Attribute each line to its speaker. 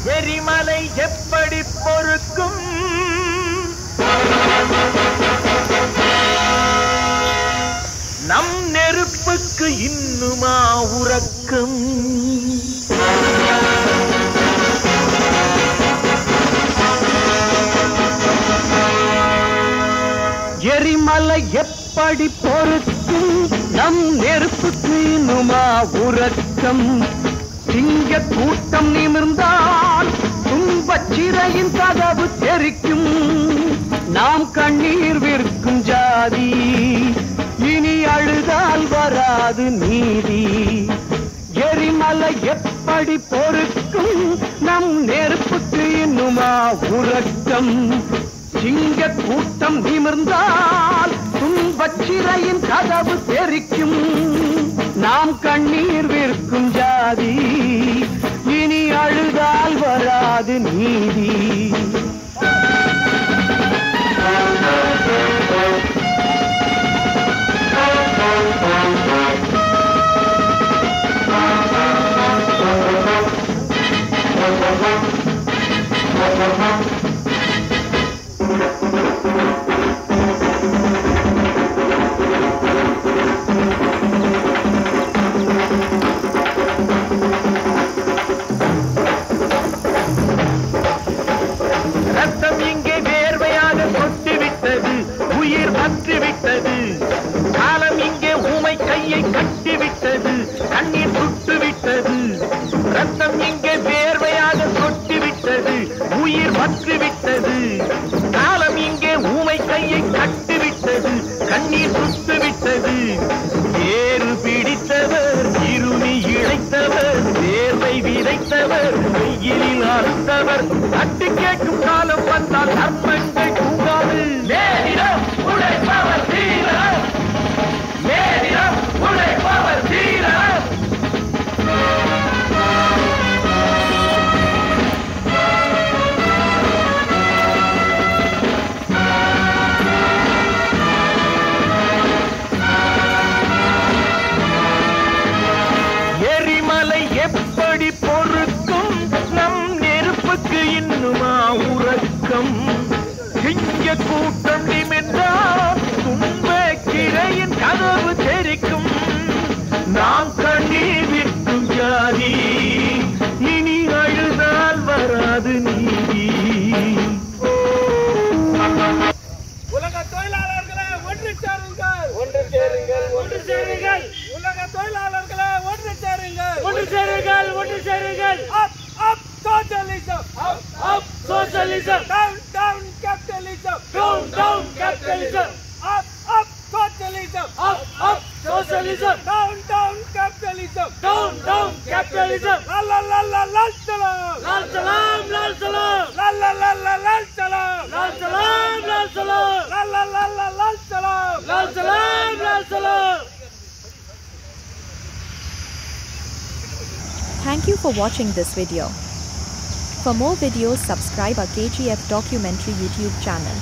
Speaker 1: எரிமலை எப்படி பொறுக்கும்? நம் நெருப்புக்கு இன்னுமா உறக்கம்? எரிமலை எப்படி பொறுக்கும்? நம் நெருப்புக்கு இன்னுமா உறக்கம்? சிங்க கூட்டம் நிமிர்ந்தால் துன்பச் சிறையின் கதவு தெரிக்கும். நாம் கண்ணீர் விற்கும் ஜாதி, இனி அழுதால் வராது நீதி. எரிமலை எப்படி பொறுக்கும்? நம் நெருப்புக்கு இன்னுமா உறக்கம்? சிங்க கூட்டம் நிமிர்ந்தால் துன்பச் சிறையின் கதவு தெரிக்கும். நாம் கண்ணீர் விற்கும் ஜாதி, இனி அழுதால் வராது நீதி. ரத்தம் இங்கே வேர்வையாக கொட்டிவிட்டது, உயிர் பற்றிவிட்டது. காலம் இங்கே ஊமை கையை கட்டிவிட்டது, கண்ணீர் சுட்டுவிட்டது. ரத்தம் இங்கே வேர்வையாக கொட்டிவிட்டது, உயிர் பற்றிவிட்டது. காலம் இங்கே ஊமை கையை கட்டிவிட்டது, கண்ணீர் சுட்டுவிட்டது. ஏறு பிடித்தவர், இருமி இழைத்தவர், வேர்வை விதைத்தவர், வெயிலில் அறுத்தவர். தட்டி கேட்கும் காலம் வந்தால் தர்மங்கள் தூங்காது. நேரிடம் உழைப்பவர் தீரம், நேரிடம் உழைப்பவர் தீரம். எரிமலை எப்படி பொறுக்கும்? நம் நெருப்புக்கு இன்னுமா உறக்கம்? சிங்க கூட்டம் நிமிர்ந்தால் துன்ப கிரையின் கதவு தெரிக்கும். நாம் கண்ணீர் விற்கும் ஜாதி, இனி அழுதால் வராது நீதி.
Speaker 2: உலக தொழிலாளர்களை ஒன்று சேருங்கள், ஒன்று சேருங்கள், ஒன்று சேருங்கள். உலக தொழிலாளர்களை ஒன்று சேருங்கள், ஒன்று சேருங்கள், ஒன்று சேருங்கள். Up up socialism, up up socialism. Down down capitalism, down down capitalism. Up up socialism, up up socialism. Down down capitalism, down down capitalism. லா லா லா லால் சலாம், லால் சலாம், லால் சலாம். லா லா லா லால் சலாம், லால் சலாம், லால் சலாம். லா லா லா லால் சலாம், லால் சலாம், லால் சலாம்.
Speaker 3: Thank you for watching this video. For more videos, subscribe our KGF Documentary YouTube channel.